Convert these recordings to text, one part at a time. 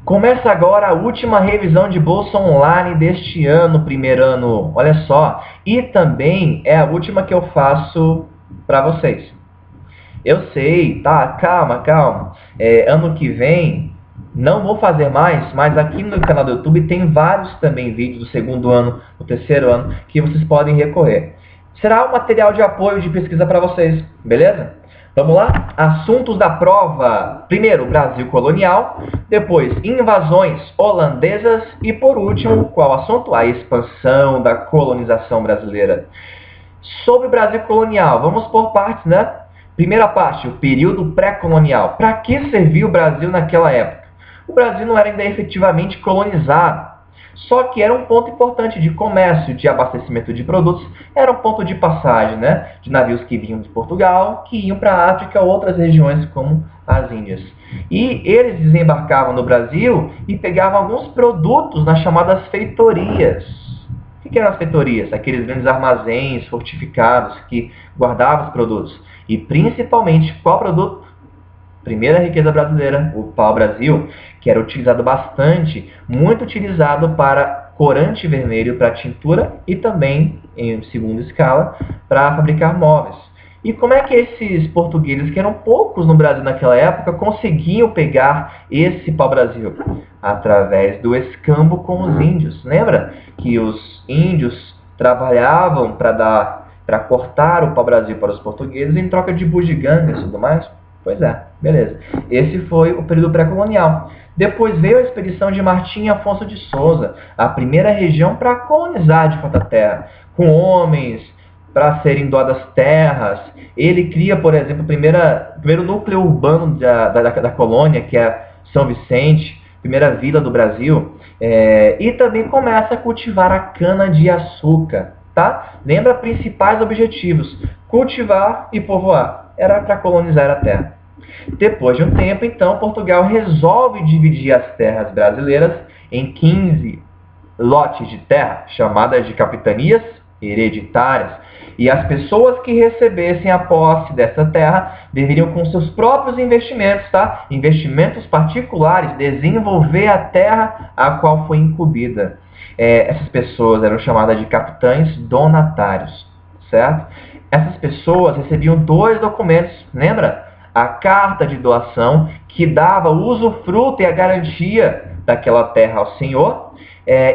Começa agora a última revisão de bolsa online deste ano, primeiro ano, olha só. E também é a última que eu faço para vocês. Eu sei, tá? Calma, calma. Ano que vem não vou fazer mais, mas aqui no canal do YouTube tem vários também vídeos do segundo ano, do terceiro ano, que vocês podem recorrer. Será um material de apoio de pesquisa para vocês, beleza? Vamos lá? Assuntos da prova. Primeiro, Brasil colonial. Depois, invasões holandesas. E por último, qual assunto? A expansão da colonização brasileira. Sobre o Brasil colonial, vamos por partes, né? Primeira parte, o período pré-colonial. Para que serviu o Brasil naquela época? O Brasil não era ainda efetivamente colonizado. Só que era um ponto importante de comércio, de abastecimento de produtos, era um ponto de passagem, né? De navios que vinham de Portugal, que iam para a África ou outras regiões como as Índias. E eles desembarcavam no Brasil e pegavam alguns produtos nas chamadas feitorias. O que eram as feitorias? Aqueles grandes armazéns fortificados que guardavam os produtos. E principalmente, qual produto? Primeira riqueza brasileira, o pau-brasil, que era utilizado bastante, muito utilizado para corante vermelho para tintura e também, em segunda escala, para fabricar móveis. E como é que esses portugueses, que eram poucos no Brasil naquela época, conseguiam pegar esse pau-brasil? Através do escambo com os índios. Lembra que os índios trabalhavam para cortar o pau-brasil para os portugueses em troca de bugigangas e tudo mais? Pois é, beleza. Esse foi o período pré-colonial. Depois veio a expedição de Martim Afonso de Souza, a primeira região para colonizar de fato a terra, com homens, para serem doadas terras. Ele cria, por exemplo, o primeiro núcleo urbano da colônia, que é São Vicente, primeira vila do Brasil, e também começa a cultivar a cana-de-açúcar. Tá? Lembra principais objetivos: cultivar e povoar. Era para colonizar a terra. Depois de um tempo, então, Portugal resolve dividir as terras brasileiras em 15 lotes de terra, chamadas de capitanias hereditárias. E as pessoas que recebessem a posse dessa terra deveriam, com seus próprios investimentos, tá? Investimentos particulares, desenvolver a terra a qual foi incumbida. Essas pessoas eram chamadas de capitães donatários, certo? Essas pessoas recebiam dois documentos, lembra? A carta de doação, que dava o usufruto e a garantia daquela terra ao senhor,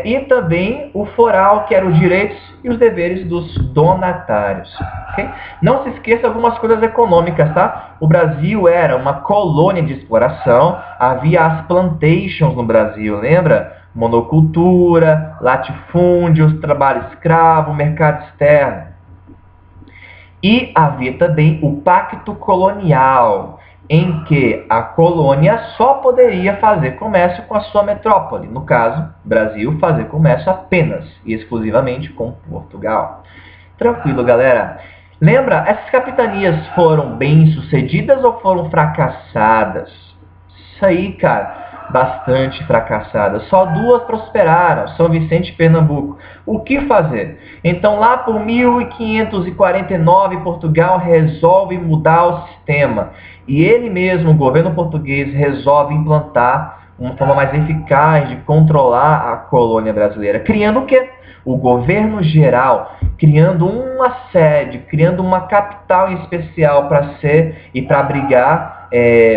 e também o foral, que eram os direitos e os deveres dos donatários. Okay? Não se esqueça algumas coisas econômicas, tá? O Brasil era uma colônia de exploração, havia as plantations no Brasil, lembra? Monocultura, latifúndios, trabalho escravo, mercado externo. E havia também o Pacto Colonial, em que a colônia só poderia fazer comércio com a sua metrópole. No caso, Brasil, fazer comércio apenas e exclusivamente com Portugal. Tranquilo, galera? Lembra, essas capitanias foram bem-sucedidas ou foram fracassadas? Isso aí, cara, bastante fracassadas. Só duas prosperaram, São Vicente e Pernambuco. O que fazer? Então, lá por 1549, Portugal resolve mudar o sistema. E ele mesmo, o governo português, resolve implantar uma forma mais eficaz de controlar a colônia brasileira. Criando o quê? O governo geral, criando uma sede, criando uma capital em especial para ser e para abrigar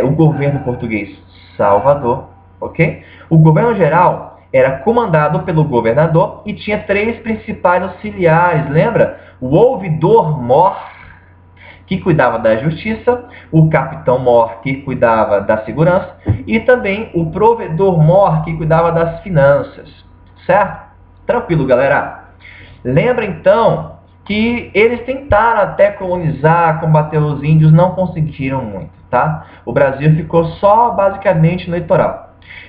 o governo português, Salvador. Ok? O governo geral era comandado pelo governador e tinha três principais auxiliares, lembra? O ouvidor-mor, que cuidava da justiça, o capitão-mor, que cuidava da segurança, e também o provedor-mor, que cuidava das finanças. Certo? Tranquilo, galera? Lembra, então, que eles tentaram até colonizar, combater os índios, não conseguiram muito, tá? O Brasil ficou só, basicamente, no litoral.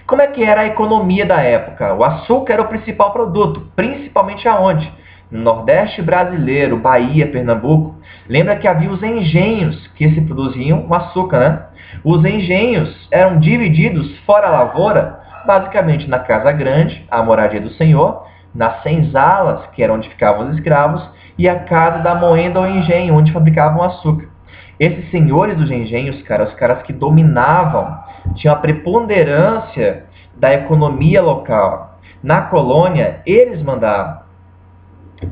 Como é que era a economia da época? O açúcar era o principal produto, principalmente aonde? No Nordeste brasileiro, Bahia, Pernambuco. Lembra que havia os engenhos que se produziam o açúcar, né? Os engenhos eram divididos fora a lavoura, basicamente na Casa Grande, a moradia do senhor, nas senzalas, que era onde ficavam os escravos, e a casa da moenda ou engenho, onde fabricavam açúcar. Esses senhores dos engenhos, cara, os caras que dominavam, tinham a preponderância da economia local. Na colônia, eles mandavam.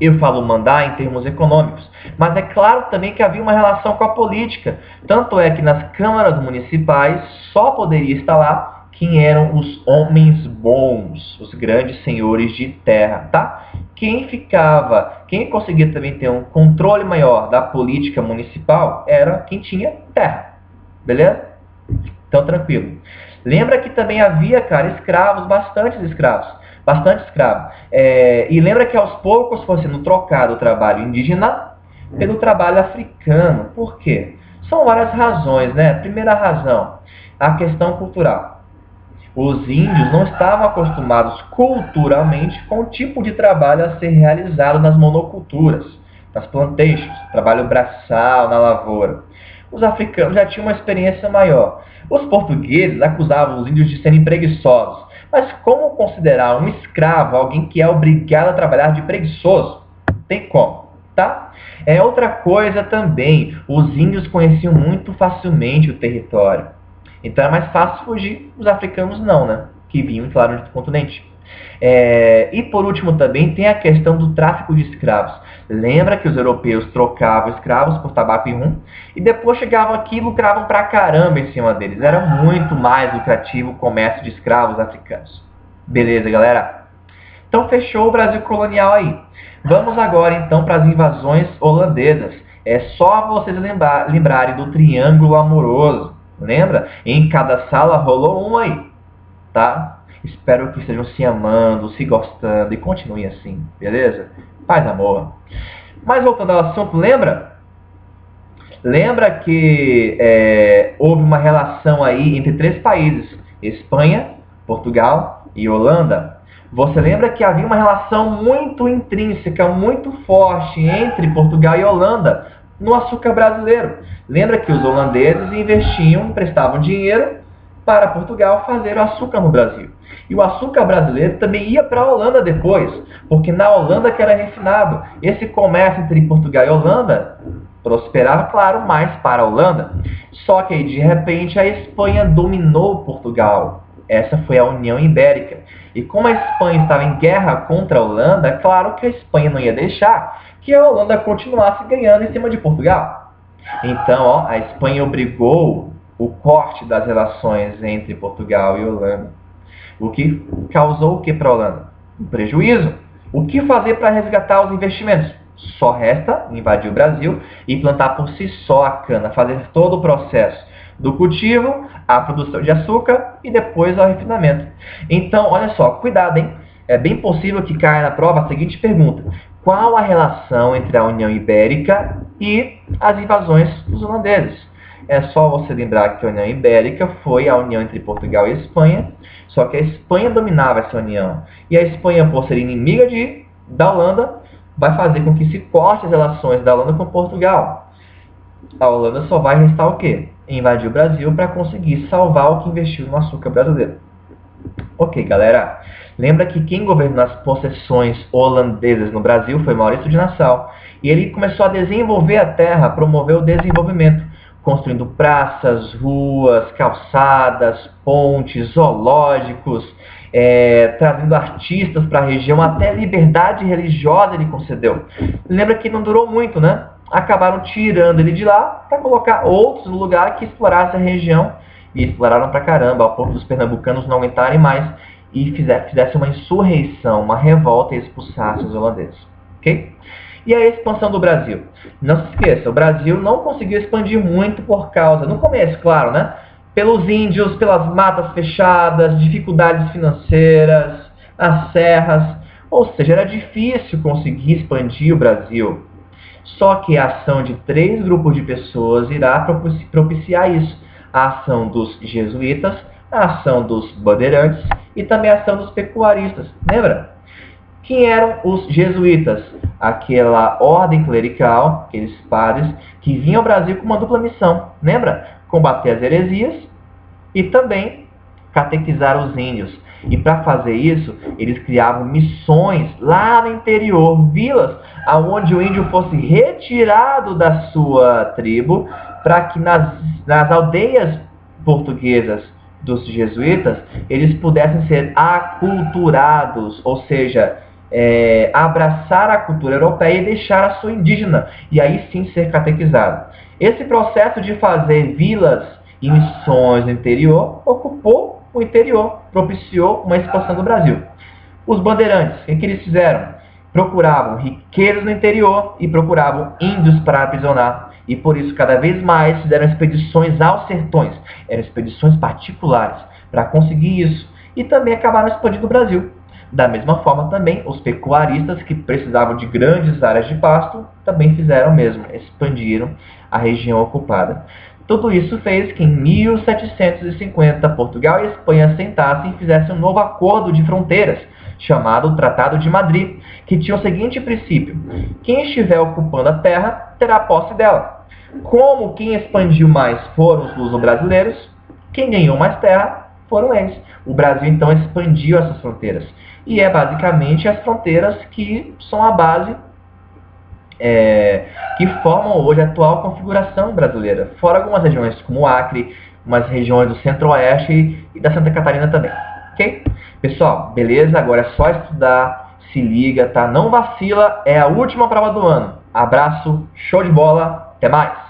Eu falo mandar em termos econômicos, mas é claro também que havia uma relação com a política. Tanto é que nas câmaras municipais só poderia estar lá quem eram os homens bons, os grandes senhores de terra, tá? Quem conseguia também ter um controle maior da política municipal era quem tinha terra, beleza? Então, tranquilo. Lembra que também havia, cara, escravos, bastante escravos. E lembra que aos poucos foi sendo trocado o trabalho indígena pelo trabalho africano. Por quê? São várias razões, né? Primeira razão, a questão cultural. Os índios não estavam acostumados culturalmente com o tipo de trabalho a ser realizado nas monoculturas, nas plantations, trabalho braçal na lavoura. Os africanos já tinham uma experiência maior. Os portugueses acusavam os índios de serem preguiçosos. Mas como considerar um escravo alguém que é obrigado a trabalhar de preguiçoso? Tem como, tá? Outra coisa também, os índios conheciam muito facilmente o território. Então é mais fácil fugir, os africanos não, né? Que vinham, claro, do continente. E por último também tem a questão do tráfico de escravos. Lembra que os europeus trocavam escravos por tabaco e rum? E depois chegavam aqui e lucravam pra caramba em cima deles. Era muito mais lucrativo o comércio de escravos africanos. Beleza, galera? Então fechou o Brasil colonial aí. Vamos agora então para as invasões holandesas. É só vocês lembrarem do triângulo amoroso. Lembra? Em cada sala rolou um aí, tá? Espero que estejam se amando, se gostando e continuem assim, beleza? Paz, amor. Mas voltando ao assunto, lembra? Lembra que houve uma relação aí entre 3 países, Espanha, Portugal e Holanda? Você lembra que havia uma relação muito intrínseca, muito forte entre Portugal e Holanda no açúcar brasileiro. Lembra que os holandeses investiam, emprestavam dinheiro para Portugal fazer o açúcar no Brasil. E o açúcar brasileiro também ia para a Holanda depois, porque na Holanda que era refinado. Esse comércio entre Portugal e Holanda prosperava, claro, mais para a Holanda. Só que aí, de repente, a Espanha dominou Portugal. Essa foi a União Ibérica. E como a Espanha estava em guerra contra a Holanda, é claro que a Espanha não ia deixar que a Holanda continuasse ganhando em cima de Portugal. Então, a Espanha obrigou o corte das relações entre Portugal e Holanda. O que causou o que para a Holanda? Um prejuízo. O que fazer para resgatar os investimentos? Só resta invadir o Brasil e plantar por si só a cana, fazer todo o processo do cultivo, a produção de açúcar e depois ao refinamento. Então, olha só, cuidado, hein? É bem possível que caia na prova a seguinte pergunta: qual a relação entre a União Ibérica e as invasões dos holandeses? É só você lembrar que a União Ibérica foi a união entre Portugal e Espanha, só que a Espanha dominava essa união. E a Espanha, por ser inimiga da Holanda, vai fazer com que se corte as relações da Holanda com Portugal. A Holanda só vai restar o quê? Invadir o Brasil para conseguir salvar o que investiu no açúcar brasileiro. Ok, galera. Lembra que quem governou as possessões holandesas no Brasil foi Maurício de Nassau. E ele começou a desenvolver a terra, promover o desenvolvimento, construindo praças, ruas, calçadas, pontes, zoológicos, trazendo artistas para a região, até liberdade religiosa ele concedeu. Lembra que não durou muito, né? Acabaram tirando ele de lá para colocar outros no lugar que explorasse a região. E exploraram pra caramba, ao ponto dos pernambucanos não aguentarem mais e fizesse uma insurreição, uma revolta e expulsasse os holandeses. Ok? E a expansão do Brasil? Não se esqueça, o Brasil não conseguiu expandir muito por causa, no começo, claro, né? Pelos índios, pelas matas fechadas, dificuldades financeiras, as serras. Ou seja, era difícil conseguir expandir o Brasil. Só que a ação de 3 grupos de pessoas irá propiciar isso. A ação dos jesuítas, a ação dos bandeirantes e também a ação dos pecuaristas. Lembra? Quem eram os jesuítas? Aquela ordem clerical, aqueles padres, que vinham ao Brasil com uma dupla missão. Lembra? Combater as heresias e também catequizar os índios. E para fazer isso, eles criavam missões lá no interior, vilas, onde o índio fosse retirado da sua tribo, para que nas aldeias portuguesas dos jesuítas, eles pudessem ser aculturados, ou seja, abraçar a cultura europeia e deixar a sua indígena, e aí sim ser catequizado. Esse processo de fazer vilas e missões no interior ocupou o interior, propiciou uma expansão do Brasil. Os bandeirantes, o que eles fizeram? Procuravam riquezas no interior e procuravam índios para aprisionar. E por isso, cada vez mais, fizeram expedições aos sertões. Eram expedições particulares para conseguir isso. E também acabaram expandindo o Brasil. Da mesma forma, também, os pecuaristas, que precisavam de grandes áreas de pasto, também fizeram o mesmo, expandiram a região ocupada. Tudo isso fez que, em 1750, Portugal e Espanha sentassem e fizessem um novo acordo de fronteiras, chamado Tratado de Madrid, que tinha o seguinte princípio: quem estiver ocupando a terra terá posse dela. Como quem expandiu mais foram os luso-brasileiros, quem ganhou mais terra foram eles. O Brasil então expandiu essas fronteiras. E é basicamente as fronteiras que são a base, que formam hoje a atual configuração brasileira. Fora algumas regiões como o Acre, umas regiões do Centro-Oeste e da Santa Catarina também. Ok? Pessoal, beleza? Agora é só estudar, se liga, tá? Não vacila, é a última prova do ano. Abraço, show de bola, até mais!